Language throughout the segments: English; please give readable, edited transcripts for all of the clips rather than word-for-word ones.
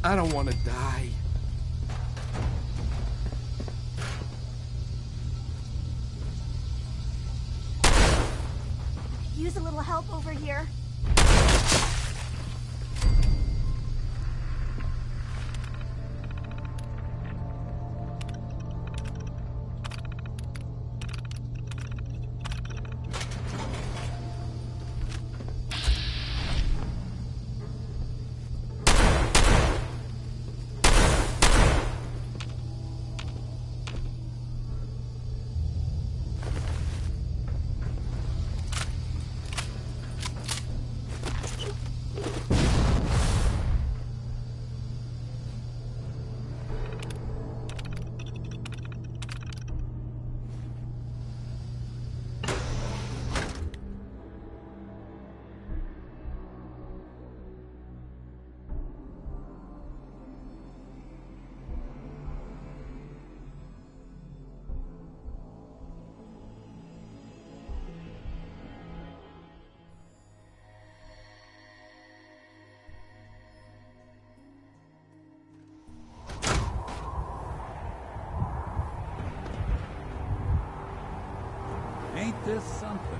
I don't want to die. Use a little help over here. Ain't this something?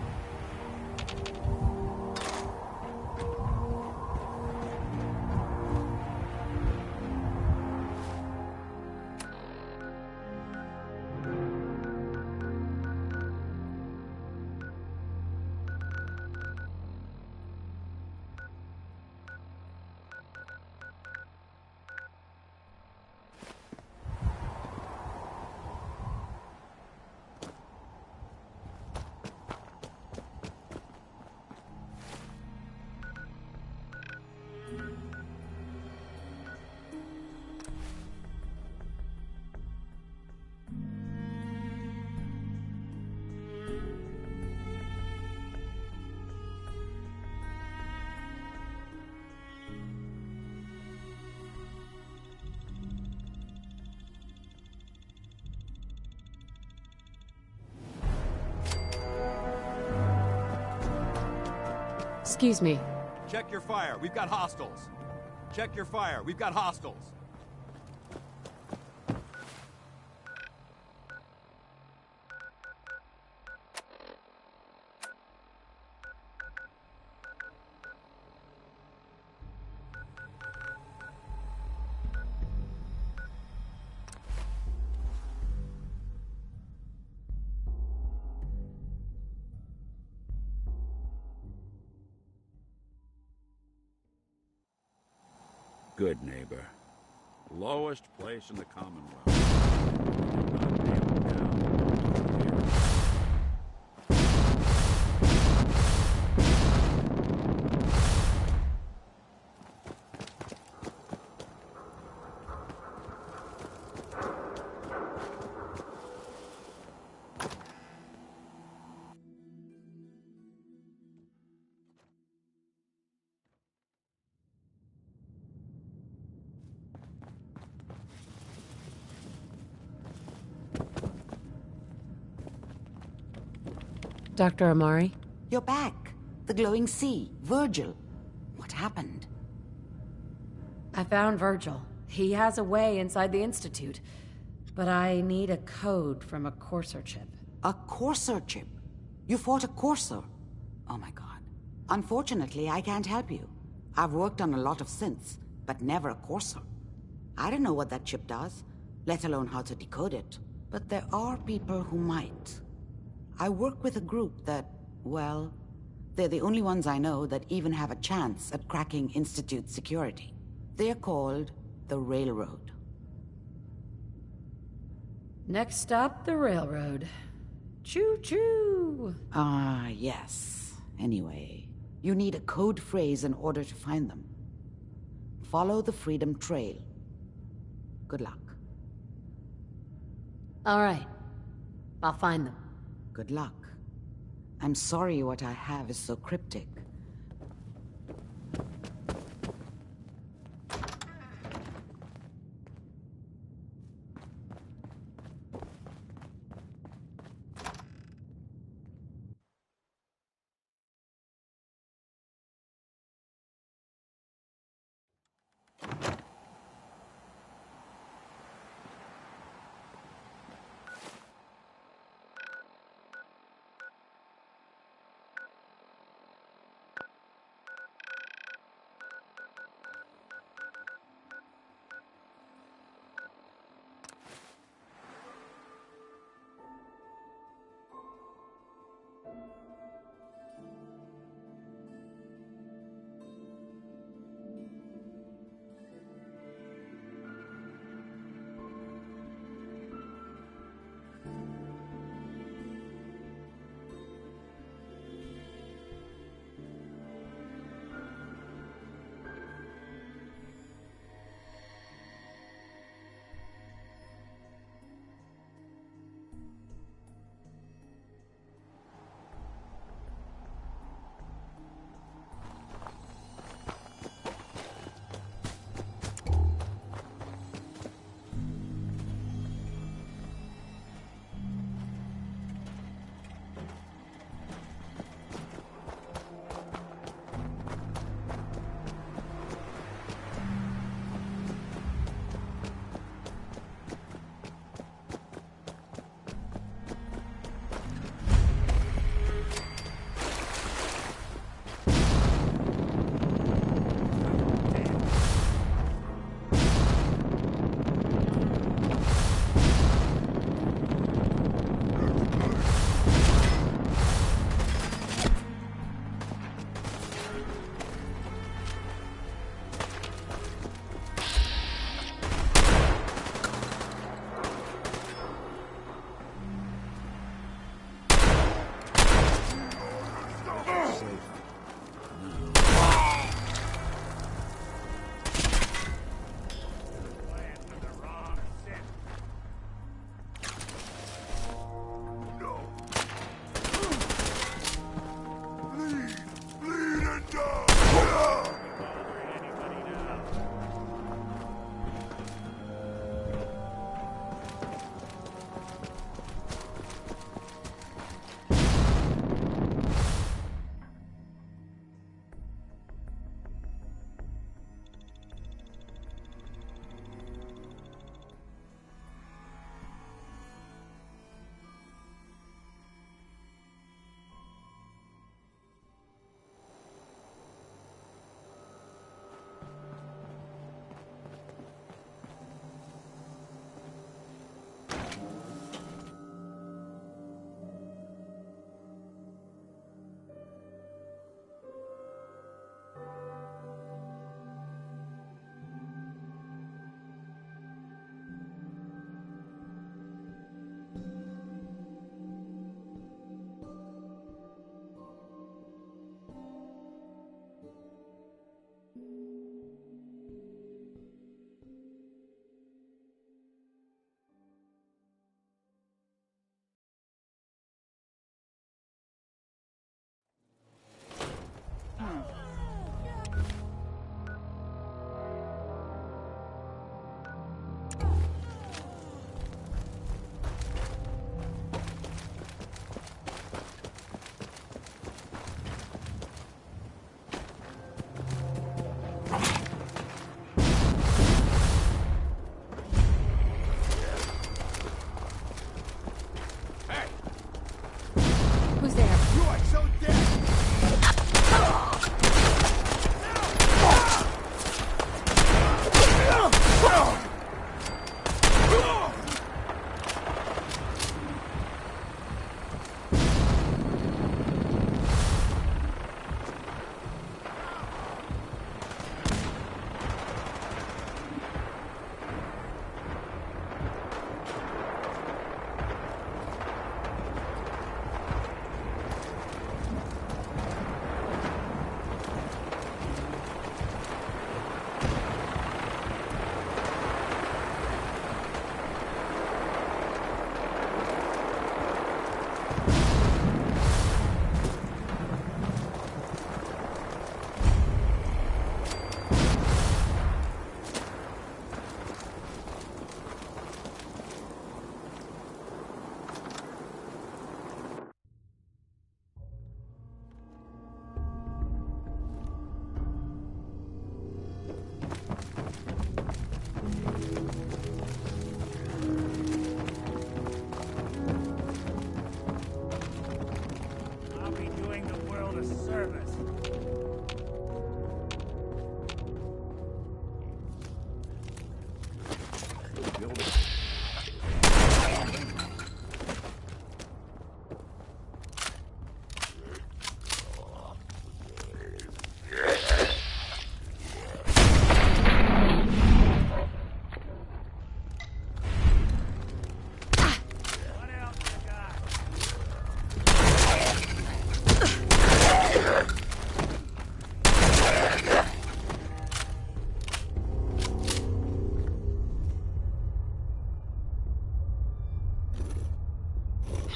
Excuse me. Check your fire. We've got hostiles. Check your fire. We've got hostiles. Good neighbor. Lowest place in the Commonwealth. Not nailed down. Dr. Amari? You're back. The glowing sea. Virgil. What happened? I found Virgil. He has a way inside the Institute. But I need a code from a Courser chip. A Courser chip? You fought a Courser? Oh my god. Unfortunately, I can't help you. I've worked on a lot of synths, but never a Courser. I don't know what that chip does, let alone how to decode it. But there are people who might. I work with a group that, well, they're the only ones I know that even have a chance at cracking Institute security. They're called the Railroad. Next stop, the railroad. Choo-choo! Ah, yes. Anyway, you need a code phrase in order to find them. Follow the Freedom Trail. Good luck. All right. I'll find them. Good luck. I'm sorry what I have is so cryptic.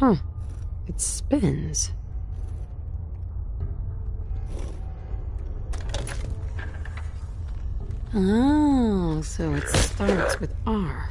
Huh. It spins. Oh, so it starts with R.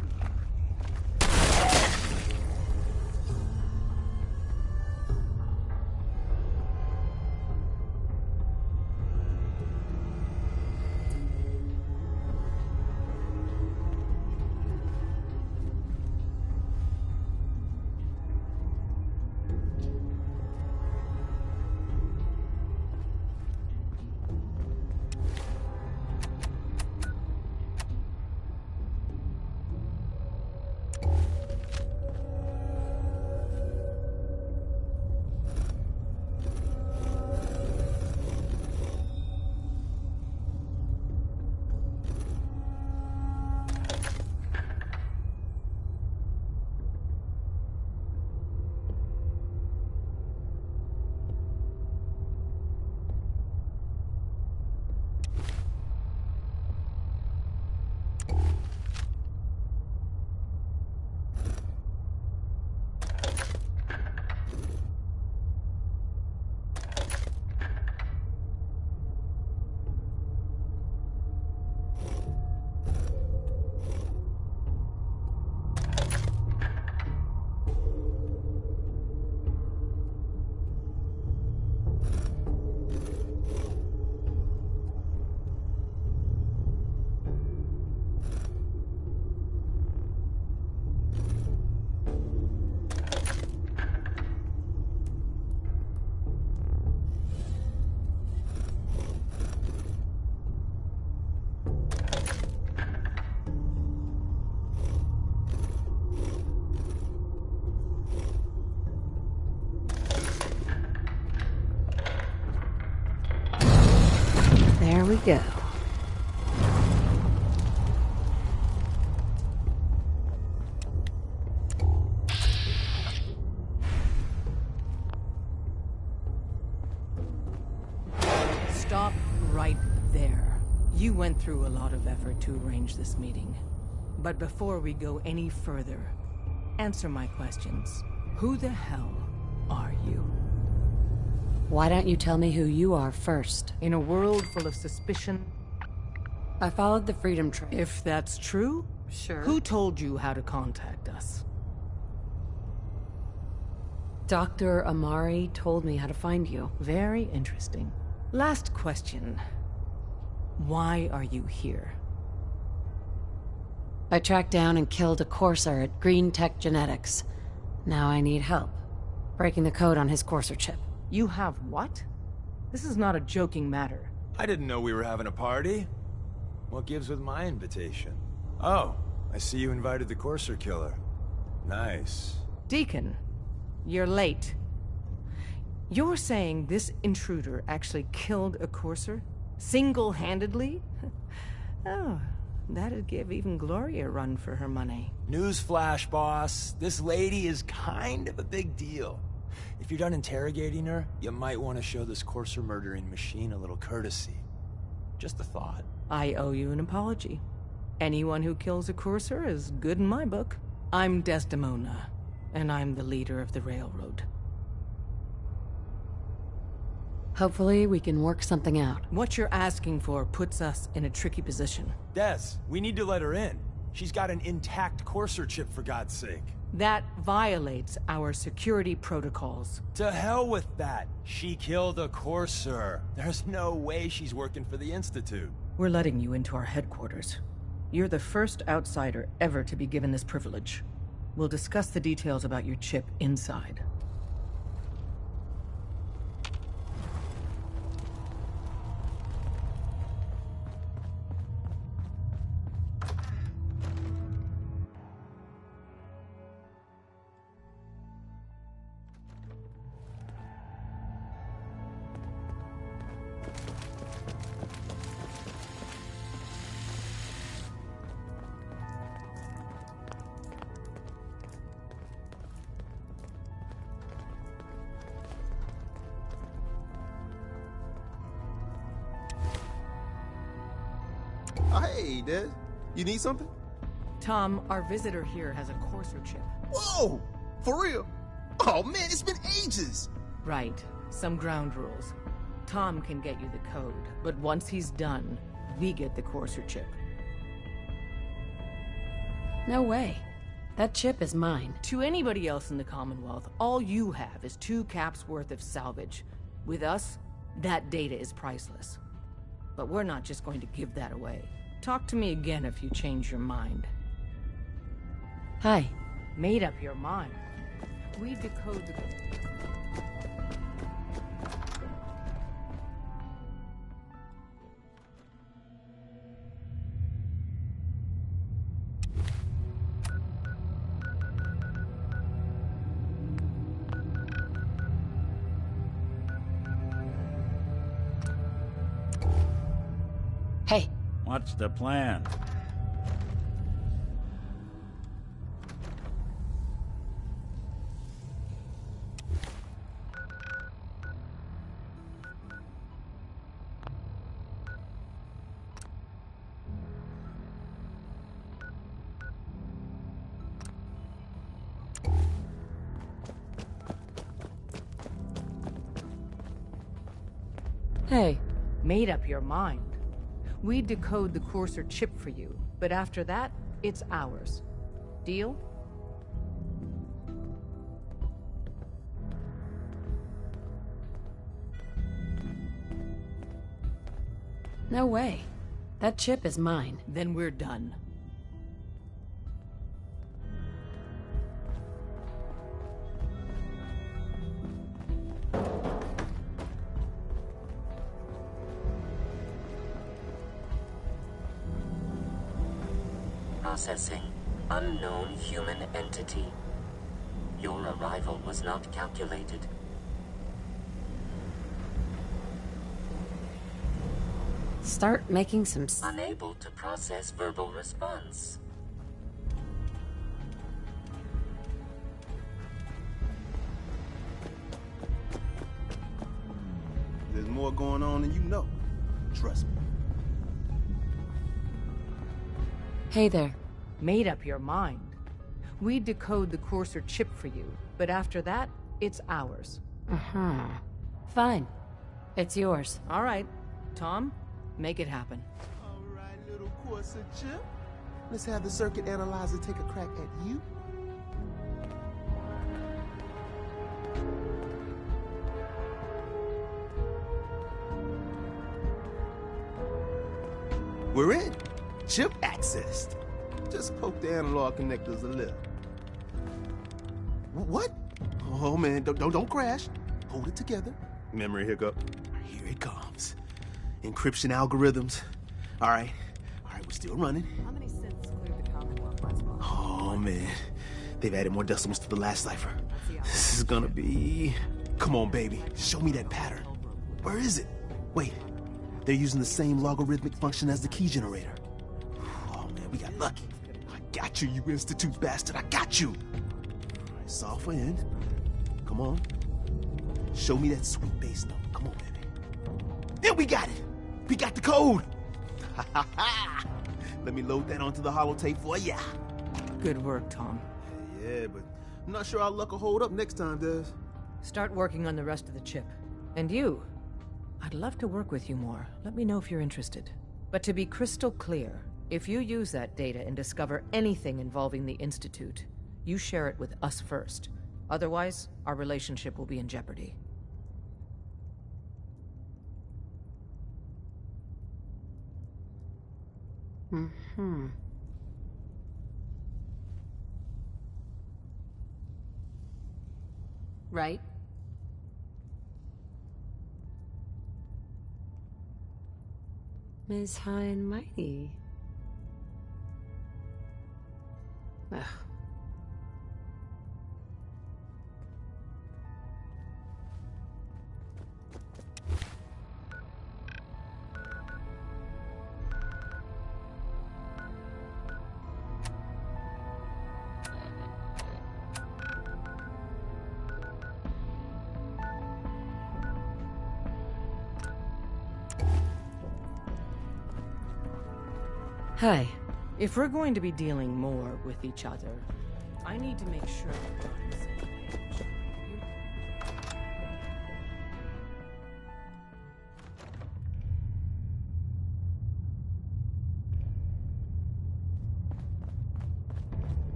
There we go. Stop right there. You went through a lot of effort to arrange this meeting. But before we go any further, answer my questions. Who the hell are you? Why don't you tell me who you are first? In a world full of suspicion, I followed the Freedom Trail. if that's true, Sure. who told you how to contact us? Dr. Amari told me how to find you. Very interesting. Last question. Why are you here? I tracked down and killed a courser at Green Tech Genetics. Now I need help. Breaking the code on his courser chip. You have what? This is not a joking matter. I didn't know we were having a party. What gives with my invitation? Oh, I see you invited the Courser Killer. Nice. Deacon, you're late. You're saying this intruder actually killed a courser? Single-handedly? Oh, that'd give even Gloria a run for her money. Newsflash, boss. This lady is kind of a big deal. If you're done interrogating her, you might want to show this Courser murdering machine a little courtesy. Just a thought. I owe you an apology. Anyone who kills a courser is good in my book. I'm Desdemona, and I'm the leader of the Railroad. Hopefully we can work something out. What you're asking for puts us in a tricky position. Des, we need to let her in. She's got an intact Courser chip, for God's sake. That violates our security protocols. To hell with that. She killed a Courser. There's no way she's working for the Institute. We're letting you into our headquarters. You're the first outsider ever to be given this privilege. We'll discuss the details about your chip inside. Hey, Des. You need something? Tom, our visitor here has a courser chip. Whoa! For real? Oh man, it's been ages! Right. Some ground rules. Tom can get you the code, but once he's done, we get the Courser chip. No way. That chip is mine. To anybody else in the Commonwealth, all you have is 2 caps worth of salvage. With us, that data is priceless. But we're not just going to give that away. Talk to me again if you change your mind. Hi. Made up your mind. We decode the... Hey. What's the plan? Hey. Made up your mind. We decode the Courser chip for you, but after that, it's ours. Deal? No way. That chip is mine. Then we're done. Processing. Unknown human entity. Your arrival was not calculated. Start making some Unable to process verbal response. There's more going on than you know. Trust me. Hey there. Made up your mind. We decode the Courser chip for you, but after that, it's ours. Uh-huh. Fine. It's yours. All right. Tom, make it happen. All right, little Courser chip. Let's have the circuit analyzer take a crack at you. We're in. Chip accessed. Just poke the analog connectors a little. What? Oh man, don't crash. Hold it together. Memory hiccup. Here it comes. Encryption algorithms. All right, we're still running. How many synths cleared the Commonwealth last month? Oh man, they've added more decimals to the last cipher. This is gonna be... Come on, baby, show me that pattern. Where is it? Wait, they're using the same logarithmic function as the key generator. Oh man, we got lucky. I got you, you Institute bastard, I got you. All right, solve for n. Come on. Show me that sweet bass note. Come on, baby. There, we got it. We got the code. Let me load that onto the holotape for ya. Good work, Tom. Yeah, but I'm not sure our luck will hold up next time, Des. Start working on the rest of the chip. And you, I'd love to work with you more. Let me know if you're interested. But to be crystal clear, if you use that data and discover anything involving the Institute, you share it with us first. Otherwise, our relationship will be in jeopardy. Mm-hmm. Right? Ms. High and Mighty. Ugh. Hi. If we're going to be dealing more with each other, I need to make sure we're on the same page.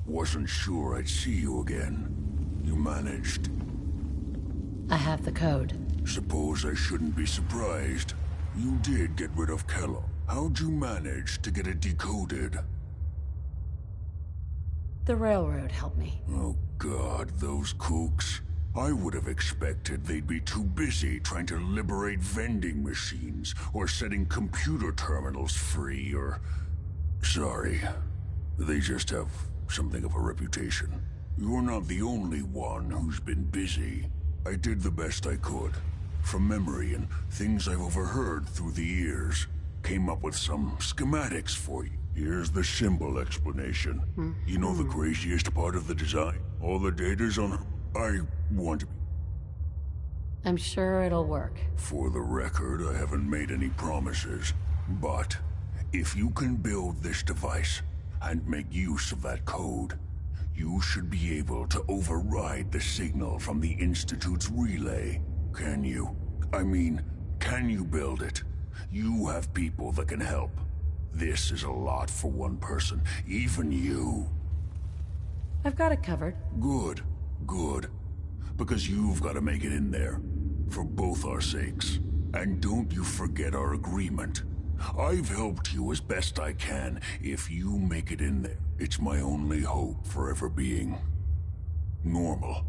Wasn't sure I'd see you again. You managed. I have the code. Suppose I shouldn't be surprised. You did get rid of Kellogg. How'd you manage to get it decoded? The railroad helped me. Oh God, those kooks. I would have expected they'd be too busy trying to liberate vending machines, or setting computer terminals free, or... Sorry. They just have something of a reputation. You're not the only one who's been busy. I did the best I could. From memory and things I've overheard through the years. Came up with some schematics for you. Here's the symbol explanation. You know the craziest part of the design? All the data's on... I want to be... I'm sure it'll work. For the record, I haven't made any promises. But, if you can build this device, and make use of that code, you should be able to override the signal from the Institute's relay. Can you? I mean, can you build it? You have people that can help. This is a lot for one person, even you. I've got it covered. Good, good. Because you've got to make it in there. For both our sakes. And don't you forget our agreement. I've helped you as best I can. If you make it in there, it's my only hope for ever being... normal.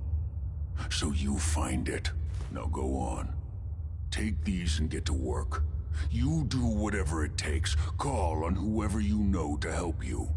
So you find it. Now go on. Take these and get to work. You do whatever it takes. Call on whoever you know to help you.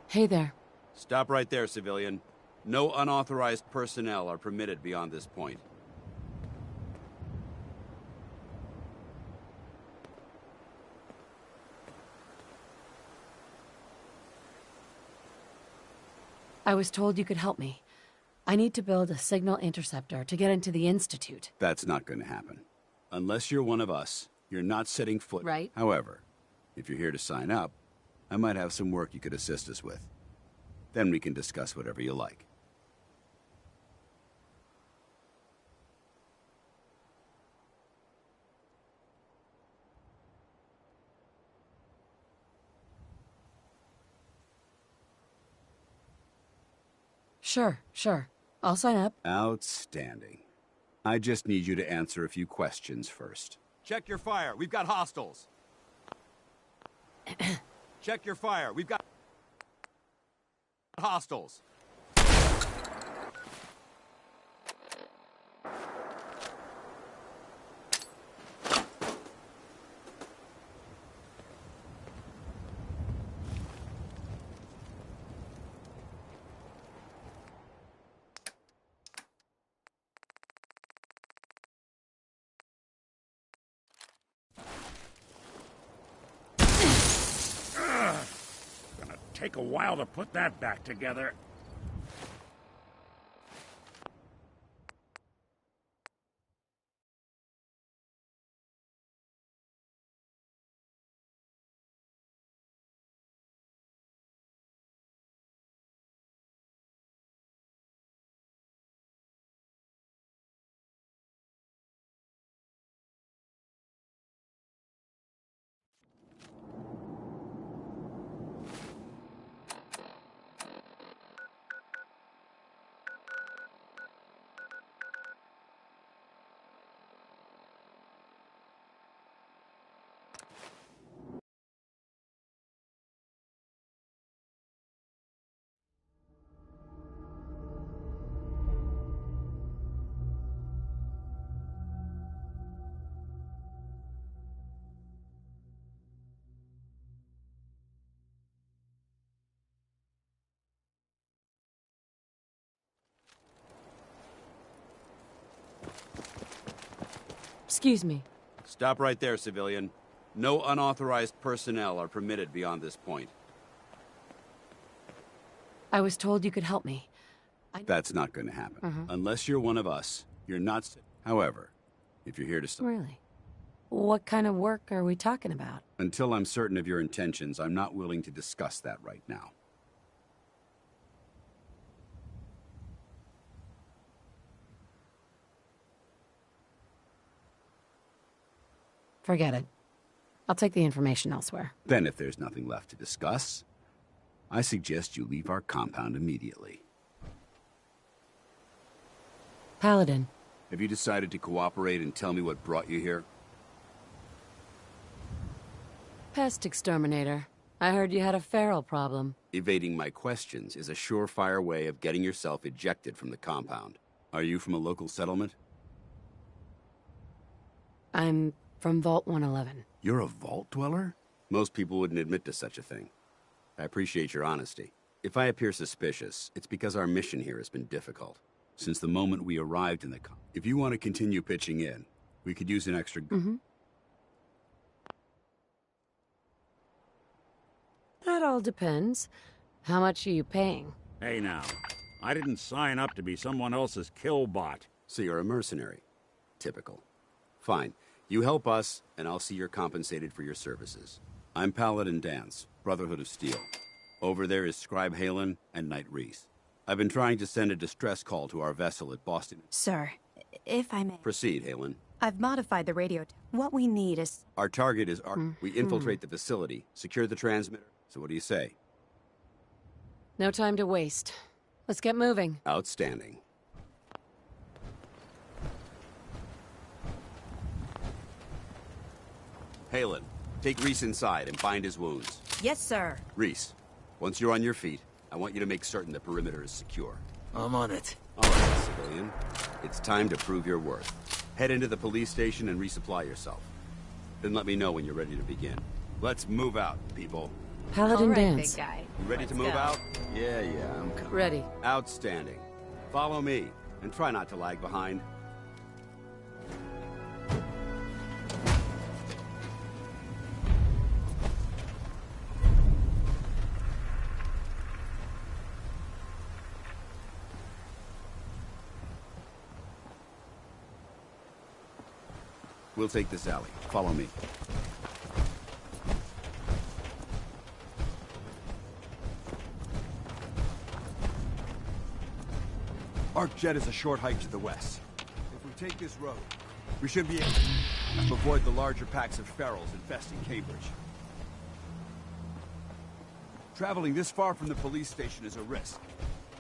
Hey there. Stop right there, civilian. No unauthorized personnel are permitted beyond this point. I was told you could help me. I need to build a signal interceptor to get into the Institute. That's not going to happen. Unless you're one of us, you're not setting foot... Right. However, if you're here to sign up, I might have some work you could assist us with. Then we can discuss whatever you like. Sure. I'll sign up. Outstanding. I just need you to answer a few questions first. Check your fire. We've got hostiles. Check your fire. We've got hostiles. Take a while to put that back together. Excuse me. Stop right there, civilian. No unauthorized personnel are permitted beyond this point. I was told you could help me. That's not going to happen. Unless you're one of us, you're not... However, if you're here to... Really? What kind of work are we talking about? Until I'm certain of your intentions, I'm not willing to discuss that right now. Forget it. I'll take the information elsewhere. Then if there's nothing left to discuss, I suggest you leave our compound immediately. Paladin. Have you decided to cooperate and tell me what brought you here? Pest exterminator. I heard you had a feral problem. Evading my questions is a surefire way of getting yourself ejected from the compound. Are you from a local settlement? I'm from Vault 111. You're a vault dweller? Most people wouldn't admit to such a thing. I appreciate your honesty. If I appear suspicious, it's because our mission here has been difficult. Since the moment we arrived in the if you want to continue pitching in, we could use an extra... That all depends. How much are you paying? Hey now, I didn't sign up to be someone else's kill bot. So you're a mercenary. Typical. Fine. You help us, and I'll see you're compensated for your services. I'm Paladin Dance, Brotherhood of Steel. Over there is Scribe Halen and Knight Reese. I've been trying to send a distress call to our vessel at Boston. Sir, if I may. Proceed, Halen. I've modified the radio. What we need is... Our target is... We infiltrate the facility, secure the transmitter. So what do you say? No time to waste. Let's get moving. Outstanding. Halen, take Reese inside and bind his wounds. Yes, sir. Reese, once you're on your feet, I want you to make certain the perimeter is secure. I'm on it. All right, civilian. It's time to prove your worth. Head into the police station and resupply yourself. Then let me know when you're ready to begin. Let's move out, people. Paladin Dance. Big guy. You ready to move out? Yeah, I'm coming. Ready. Outstanding. Follow me, and try not to lag behind. We'll take this alley. Follow me. Arcjet is a short hike to the west. If we take this road, we should be able to avoid the larger packs of ferals infesting Cambridge. Traveling this far from the police station is a risk,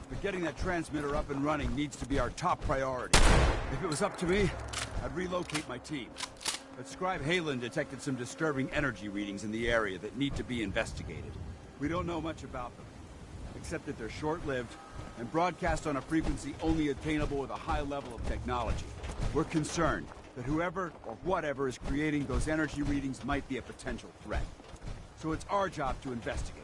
but getting that transmitter up and running needs to be our top priority. If it was up to me, I'd relocate my team. But Scribe Halen detected some disturbing energy readings in the area that need to be investigated. We don't know much about them, except that they're short-lived and broadcast on a frequency only attainable with a high level of technology. We're concerned that whoever or whatever is creating those energy readings might be a potential threat. So it's our job to investigate.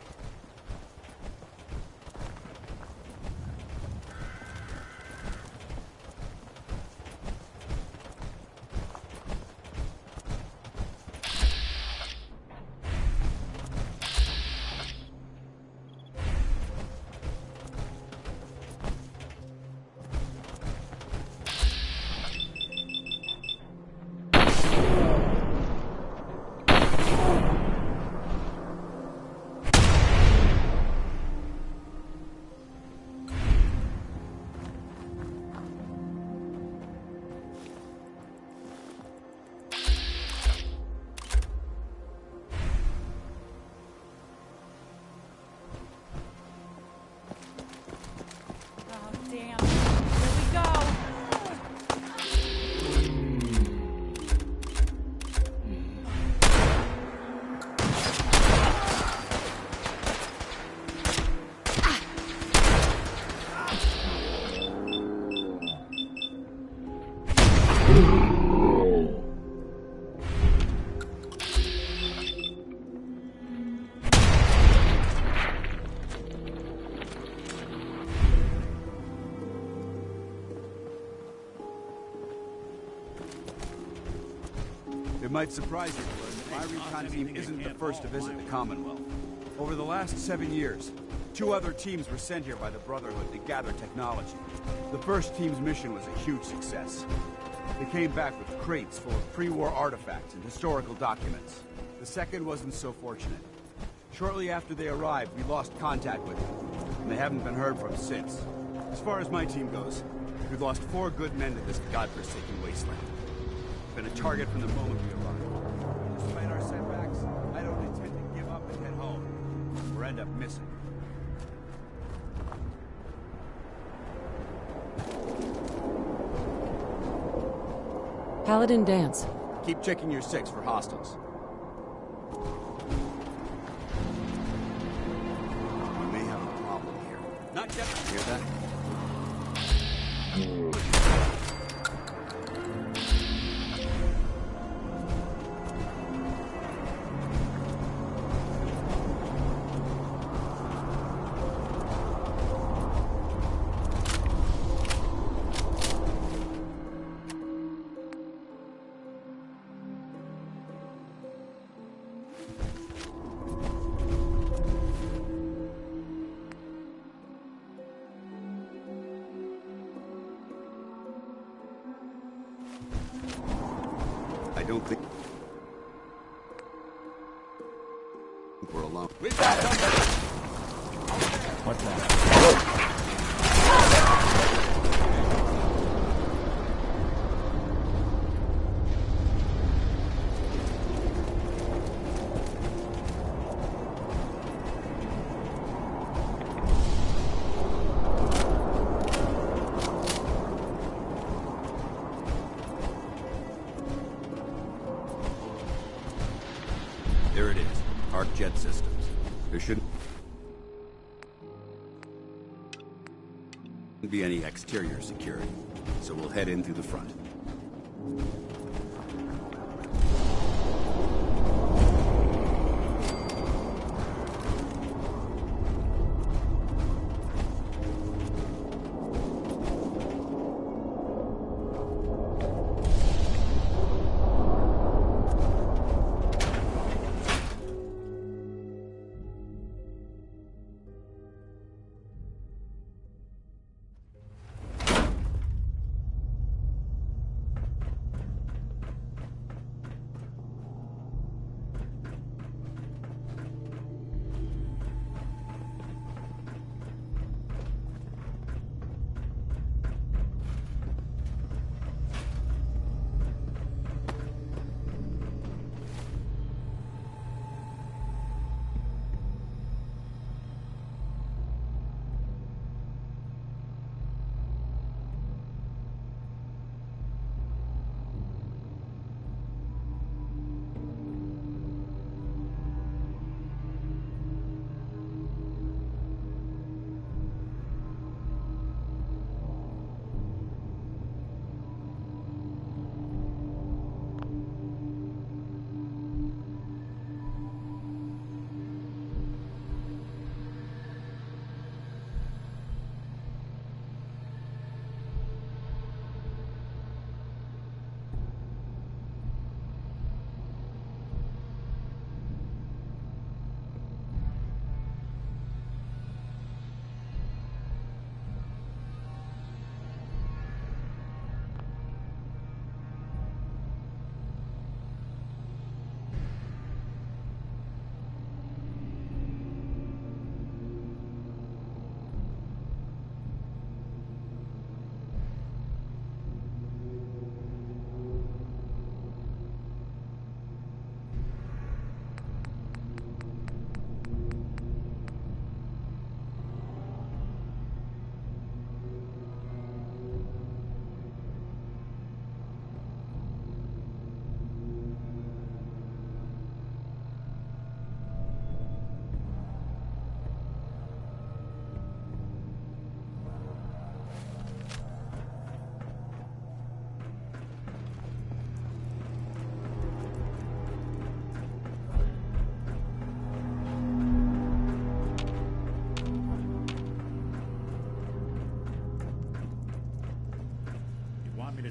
It might surprise you to learn that my recon team isn't the first to visit the Commonwealth. Over the last 7 years, 2 other teams were sent here by the Brotherhood to gather technology. The first team's mission was a huge success. They came back with crates full of pre-war artifacts and historical documents. The second wasn't so fortunate. Shortly after they arrived, we lost contact with them, and they haven't been heard from since. As far as my team goes, we've lost 4 good men to this godforsaken wasteland. Been a target from the moment we arrived. Despite our setbacks, I don't intend to give up and head home, or end up missing. Paladin dance. Keep checking your 6 for hostiles. We may have a problem here. Not yet. Hear that? I don't think we're alone. We've got somebody! What's that? There it is. Arc jet systems. There shouldn't be any exterior security, so we'll head in through the front.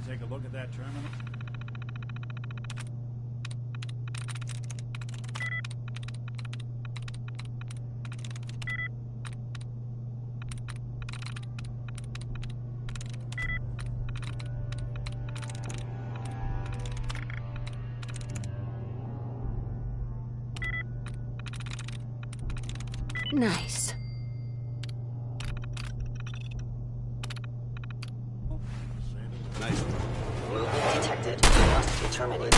Take a look at that terminal? Nice. Nice. Movement detected. Must be terminated.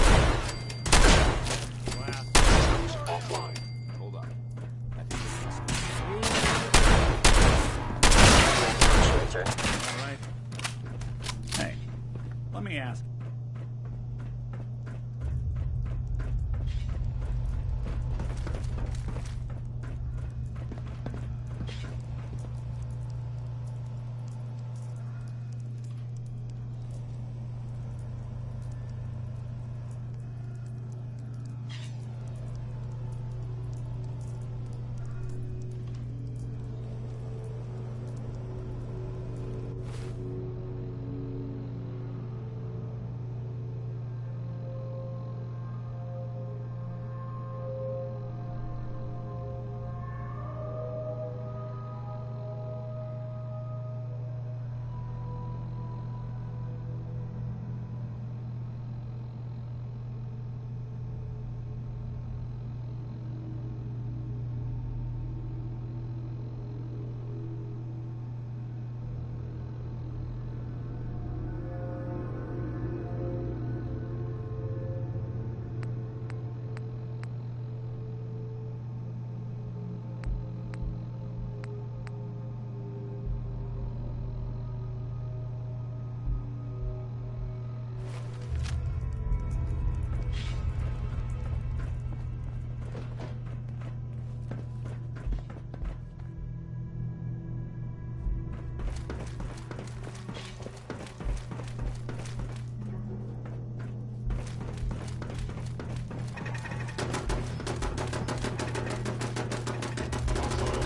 Offline. Hold on. Actuator. All right. Hey, let me ask.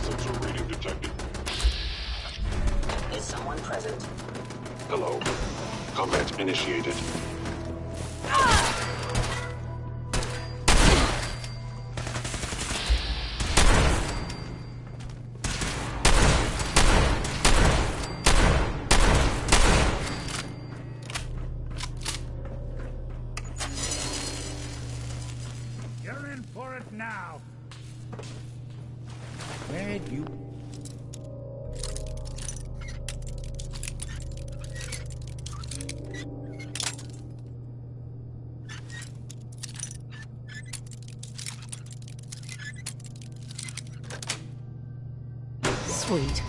Sensor reading detected. Is someone present? Hello. Combat initiated. You're in for it now. Where'd you... Sweet.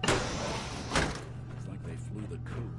Looks like they flew the coop.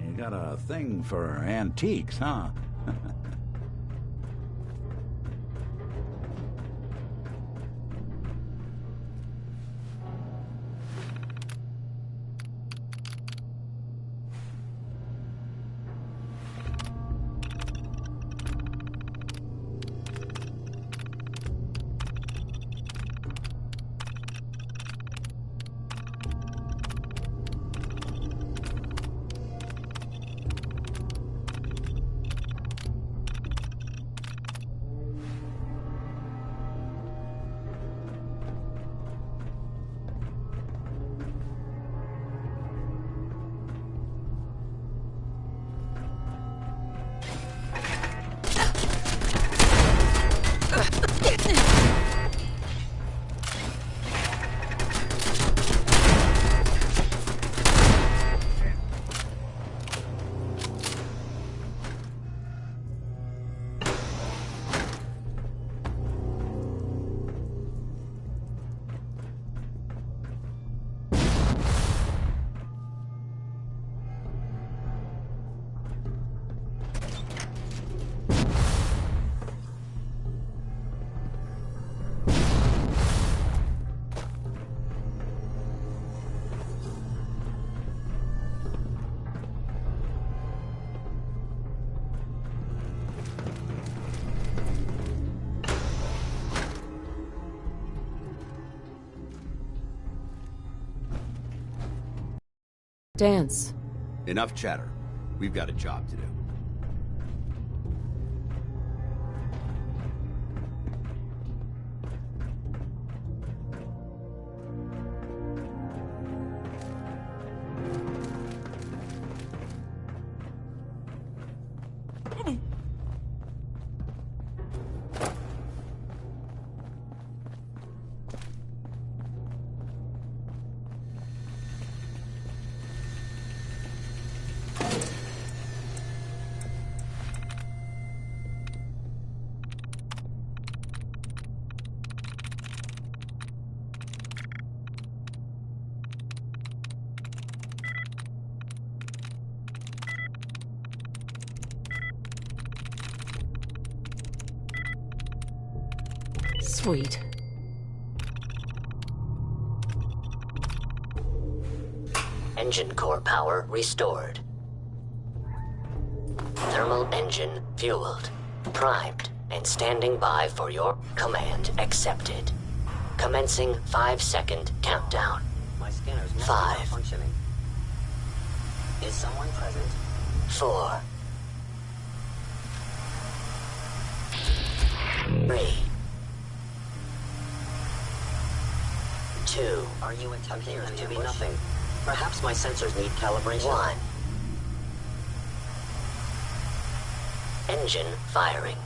You got a thing for antiques, huh? Dance. Enough chatter. We've got a job to do. Sweet. Engine core power restored. Thermal engine fueled, primed, and standing by for your command accepted. Commencing 5-second countdown. My scanner's not functioning. Is someone present? 4. 3. 2. Are you attempting to be nothing? Perhaps my sensors need calibration. 1. Engine firing.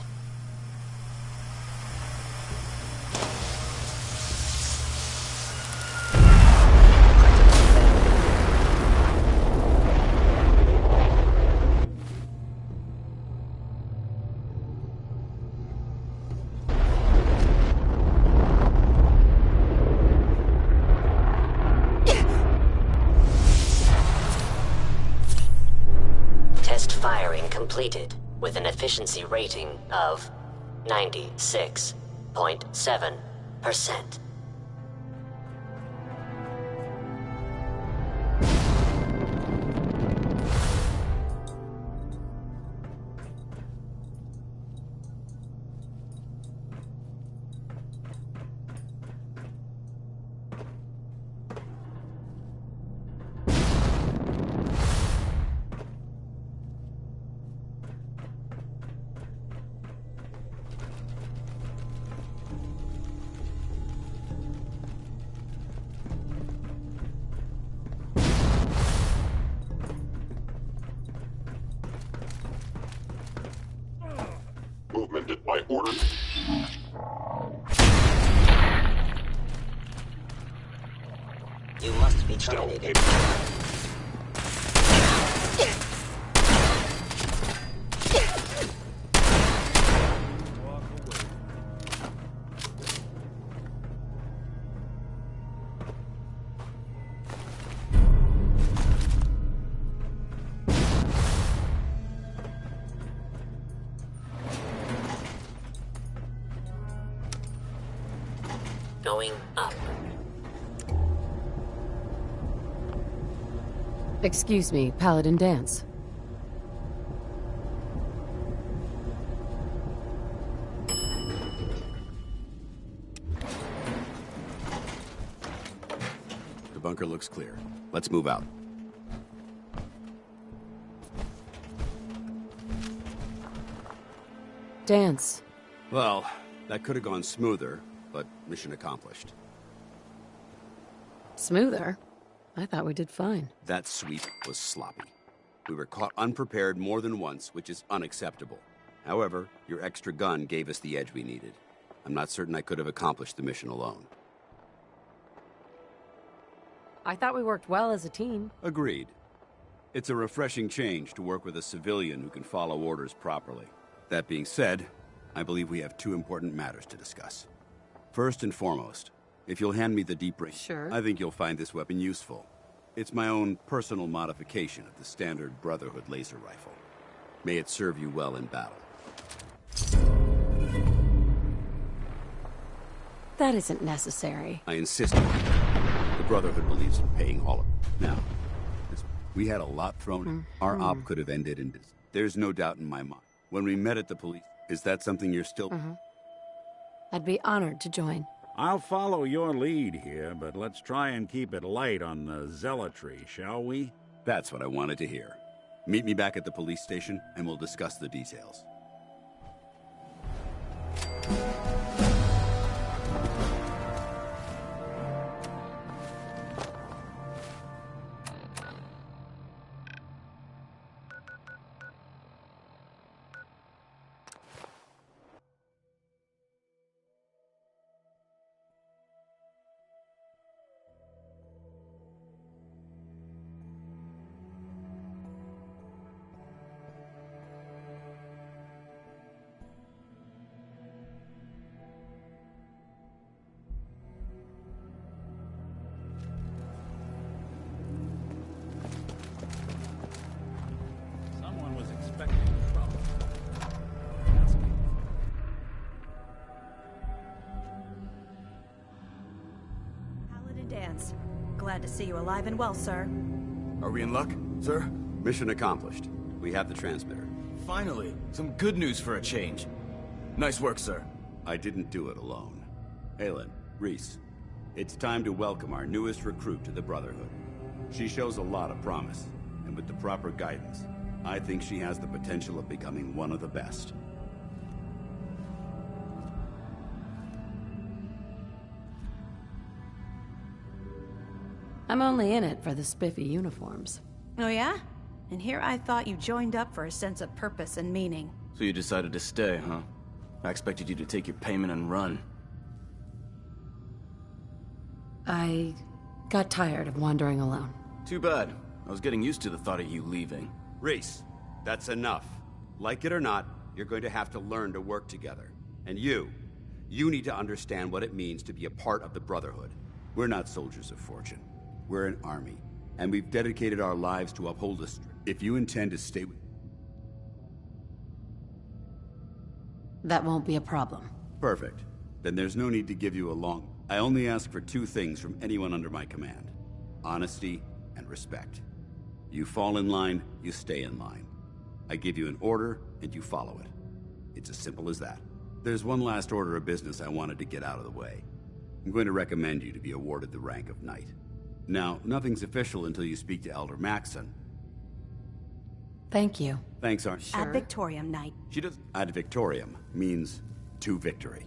Test firing completed with an efficiency rating of 96.7%. Movement at my order. You must be terminated. Going up. Excuse me, Paladin Dance. The bunker looks clear. Let's move out. Dance. Well, that could have gone smoother, but mission accomplished. Smoother? I thought we did fine. That sweep was sloppy. We were caught unprepared more than once, which is unacceptable. However, your extra gun gave us the edge we needed. I'm not certain I could have accomplished the mission alone. I thought we worked well as a team. Agreed. It's a refreshing change to work with a civilian who can follow orders properly. That being said, I believe we have two important matters to discuss. First and foremost, if you'll hand me the deep ring, Sure. I think you'll find this weapon useful. It's my own personal modification of the standard Brotherhood laser rifle. May it serve you well in battle. That isn't necessary. I insist on it. The Brotherhood believes in paying all of it. Now, we had a lot thrown in. Our op could have ended in this. There's no doubt in my mind. When we met at the police, is that something you're still... I'd be honored to join. I'll follow your lead here, but let's try and keep it light on the zealotry, shall we? That's what I wanted to hear. Meet me back at the police station, and we'll discuss the details. Someone was expecting trouble. Paladin Dance. Glad to see you alive and well, sir. Are we in luck, sir? Mission accomplished. We have the transmitter. Finally, some good news for a change. Nice work, sir. I didn't do it alone. Aelin, Reese, it's time to welcome our newest recruit to the Brotherhood. She shows a lot of promise, and with the proper guidance, I think she has the potential of becoming one of the best. I'm only in it for the spiffy uniforms. Oh yeah? And here I thought you joined up for a sense of purpose and meaning. So you decided to stay, huh? I expected you to take your payment and run. I got tired of wandering alone. Too bad. I was getting used to the thought of you leaving. Reese, that's enough. Like it or not, you're going to have to learn to work together. And you need to understand what it means to be a part of the Brotherhood. We're not soldiers of fortune. We're an army, and we've dedicated our lives to uphold a If you intend to stay with... That won't be a problem. Perfect. Then there's no need to give you a long... I only ask for two things from anyone under my command. Honesty and respect. You fall in line, you stay in line. I give you an order, and you follow it. It's as simple as that. There's one last order of business I wanted to get out of the way. I'm going to recommend you to be awarded the rank of Knight. Now, nothing's official until you speak to Elder Maxson. Thank you. Thanks, Arn. Ad Victoriam, Knight. She does. Ad Victoriam means to victory.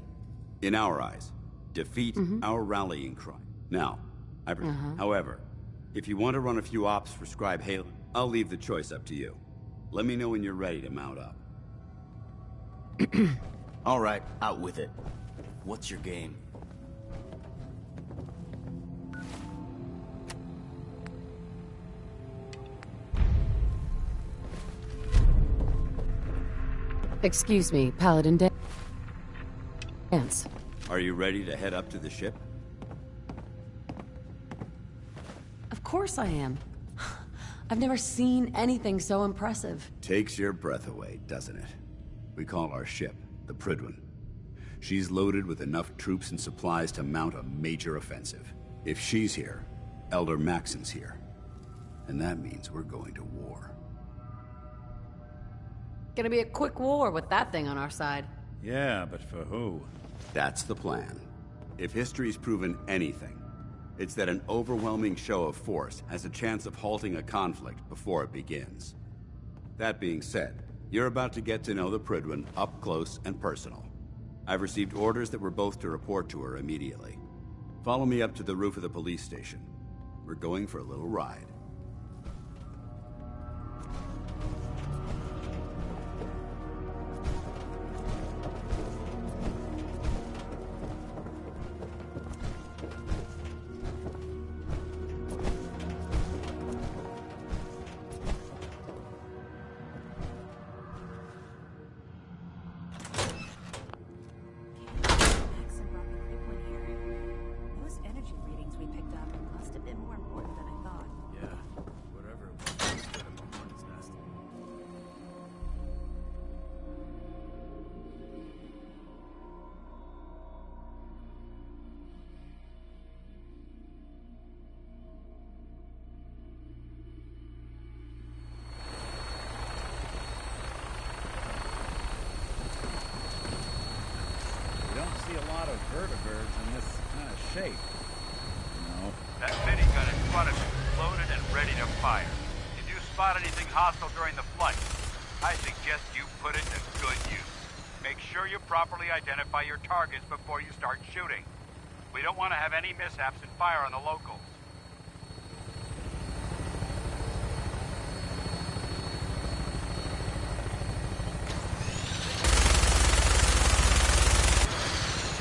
In our eyes, defeat our rallying cry. Now, however, if you want to run a few ops for Scribe Halen, I'll leave the choice up to you. Let me know when you're ready to mount up. All right, out with it. What's your game? Excuse me, Paladin Dance. Are you ready to head up to the ship? Of course I am. I've never seen anything so impressive. Takes your breath away, doesn't it? We call our ship the Prydwen. She's loaded with enough troops and supplies to mount a major offensive. If she's here, Elder Maxson's here. And that means we're going to war. Gonna be a quick war with that thing on our side. Yeah, but for who? That's the plan. If history's proven anything, it's that an overwhelming show of force has a chance of halting a conflict before it begins. That being said, you're about to get to know the Prydwen up close and personal. I've received orders that we're both to report to her immediately. Follow me up to the roof of the police station. We're going for a little ride. Those energy readings we picked up must have been more important than I thought. Yeah, whatever it was, it's good in my hornet's nest. You don't see a lot of vertibirds in this kind of shape. No. That minigun in front of you is loaded and ready to fire. spot anything hostile during the flight, I suggest you put it to good use. Make sure you properly identify your targets before you start shooting. We don't want to have any mishaps and fire on the locals.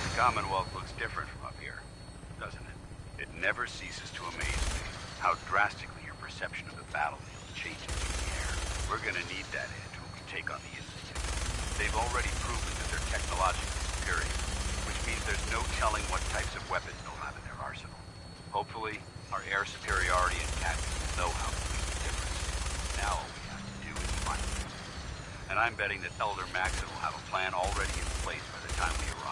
The Commonwealth looks different from up here, doesn't it? It never ceases to amaze me how drastically your perception of the battlefield changes in the air. We're gonna need that edge when we take on the Institute. They've already proven that they're technologically superior, which means there's no telling what types of weapons they'll have in their arsenal. Hopefully, our air superiority and tactics will know how to make the difference. Now all we have to do is find it. And I'm betting that Elder Maxon will have a plan already in place by the time we arrive.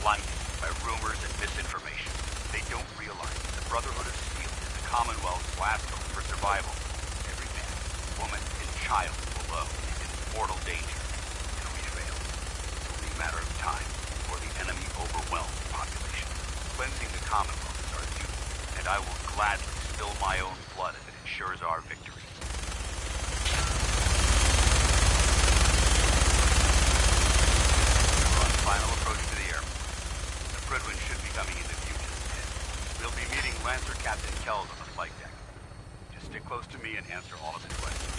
Blinded by rumors and misinformation. They don't realize that the Brotherhood of Steel is the Commonwealth's last hope for survival. Every man, woman, and child below is in mortal danger. If we fail, it's only a matter of time before the enemy overwhelms the population. Cleansing the Commonwealth is our duty, and I will gladly spill my own blood if it ensures our victory. We're on final approach to the airport. Fredwin should be coming into view just ahead. We'll be meeting Lancer Captain Kells on the flight deck. Just stick close to me and answer all of his questions.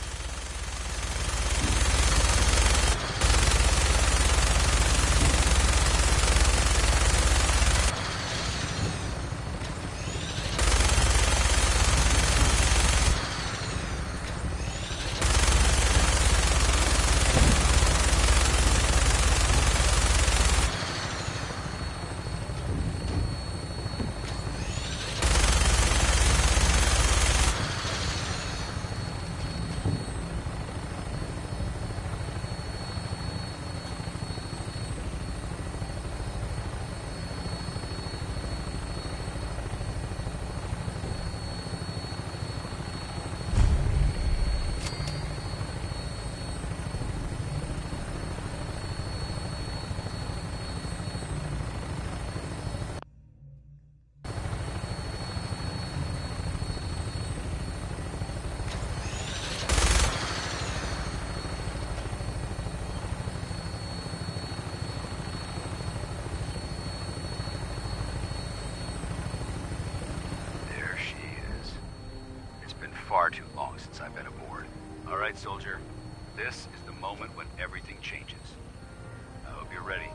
Far too long since I've been aboard. All right, soldier. This is the moment when everything changes. I hope you're ready.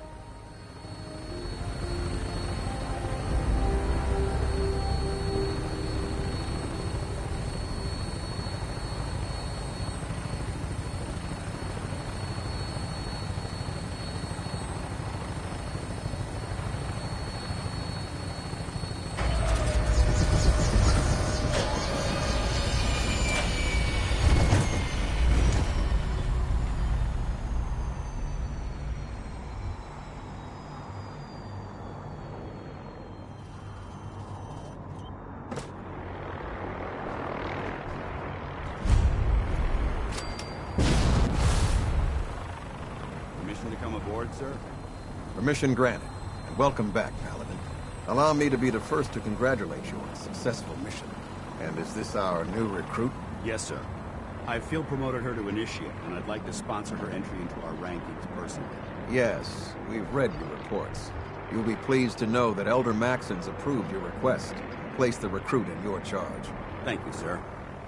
To come aboard, sir? Permission granted, and welcome back, Paladin. Allow me to be the first to congratulate you on a successful mission. And is this our new recruit? Yes, sir. I field promoted her to initiate, and I'd like to sponsor her entry into our rankings personally. Yes, we've read your reports. You'll be pleased to know that Elder Maxon's approved your request. Place the recruit in your charge. Thank you, sir.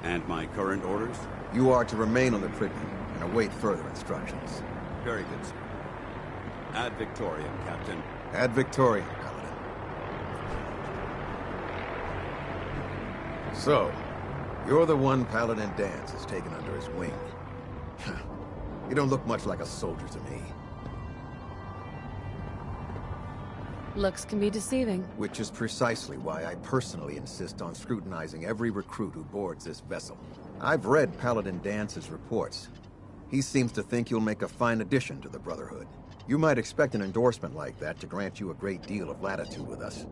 And my current orders? You are to remain on the Pridman and await further instructions. Very good, sir. Ad Victoriam, Captain. Ad Victoriam, Paladin. So, you're the one Paladin Danse has taken under his wing. You don't look much like a soldier to me. Looks can be deceiving. Which is precisely why I personally insist on scrutinizing every recruit who boards this vessel. I've read Paladin Dance's reports. He seems to think you'll make a fine addition to the Brotherhood. You might expect an endorsement like that to grant you a great deal of latitude with us.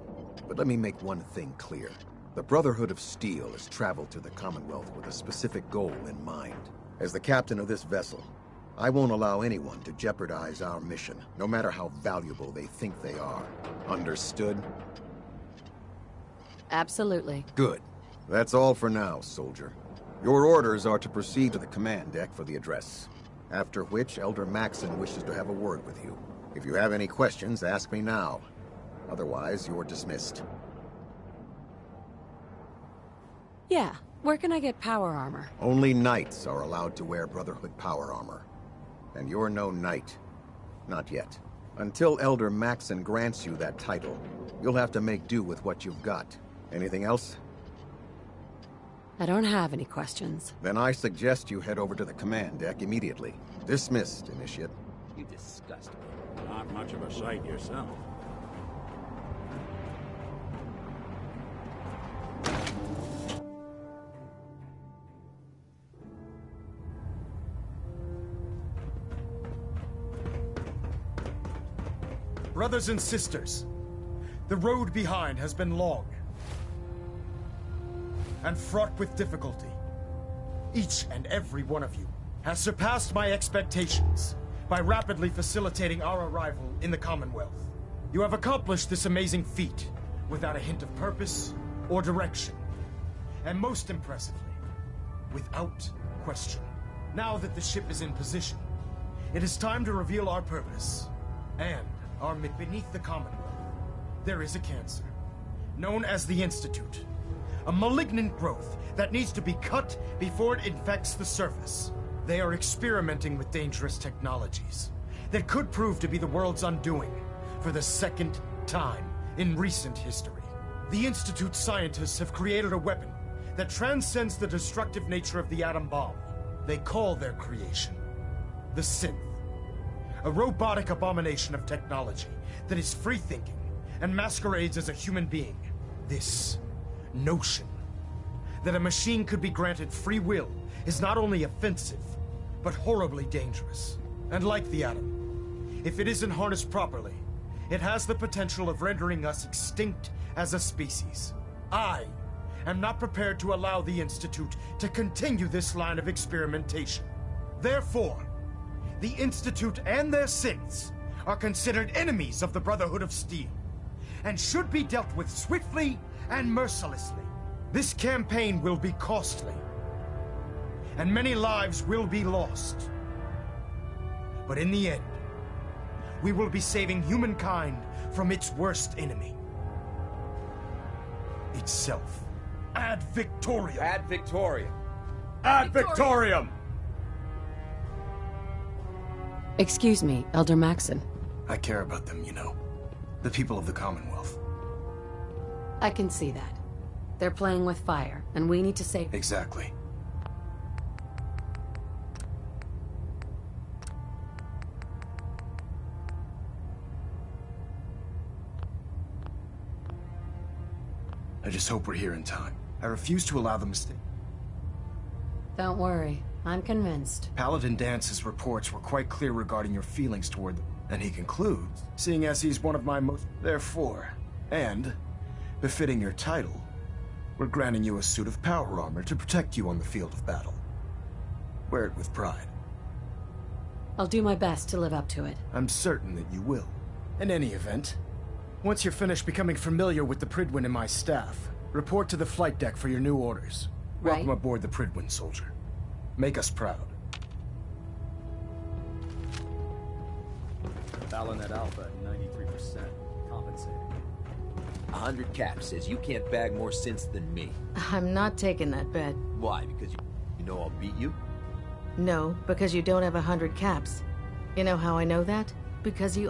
But let me make one thing clear. The Brotherhood of Steel has traveled to the Commonwealth with a specific goal in mind. As the captain of this vessel, I won't allow anyone to jeopardize our mission, no matter how valuable they think they are. Understood? Absolutely. Good. That's all for now, soldier. Your orders are to proceed to the command deck for the address. After which, Elder Maxon wishes to have a word with you. If you have any questions, ask me now. Otherwise, you're dismissed. Yeah, where can I get power armor? Only knights are allowed to wear Brotherhood power armor. And you're no knight. Not yet. Until Elder Maxon grants you that title, you'll have to make do with what you've got. Anything else? I don't have any questions. Then I suggest you head over to the command deck immediately. Dismissed, Initiate. You disgust me. Not much of a sight yourself. Brothers and sisters, the road behind has been long and fraught with difficulty. Each and every one of you has surpassed my expectations by rapidly facilitating our arrival in the Commonwealth. You have accomplished this amazing feat without a hint of purpose or direction, and most impressively, without question. Now that the ship is in position, it is time to reveal our purpose and our mission. Beneath the Commonwealth, there is a cancer, known as the Institute. A malignant growth that needs to be cut before it infects the surface. They are experimenting with dangerous technologies that could prove to be the world's undoing for the second time in recent history. The Institute's scientists have created a weapon that transcends the destructive nature of the atom bomb. They call their creation the Synth. A robotic abomination of technology that is free-thinking and masquerades as a human being. This notion that a machine could be granted free will is not only offensive, but horribly dangerous. And like the atom, if it isn't harnessed properly, it has the potential of rendering us extinct as a species. I am not prepared to allow the Institute to continue this line of experimentation. Therefore, the Institute and their synths are considered enemies of the Brotherhood of Steel, and should be dealt with swiftly and mercilessly. This campaign will be costly, and many lives will be lost. But in the end, we will be saving humankind from its worst enemy. Itself. Ad Victoriam! Ad Victoriam! Ad Victoriam! Excuse me, Elder Maxon. I care about them, you know. The people of the Commonwealth. I can see that. They're playing with fire, and we need to save... Exactly. I just hope we're here in time. I refuse to allow the mistake. Don't worry, I'm convinced. Paladin Dance's reports were quite clear regarding your feelings toward them. And he concludes, seeing as he's one of my most... Therefore, and befitting your title, we're granting you a suit of power armor to protect you on the field of battle. Wear it with pride. I'll do my best to live up to it. I'm certain that you will. In any event, once you're finished becoming familiar with the Pridwin and my staff, report to the flight deck for your new orders. Right. Welcome aboard the Pridwin, soldier. Make us proud. Ballanet Alpha, 93%. Compensating. 100 caps says you can't bag more synths than me. I'm not taking that bet. Why? Because you know I'll beat you? No, because you don't have 100 caps. You know how I know that? Because you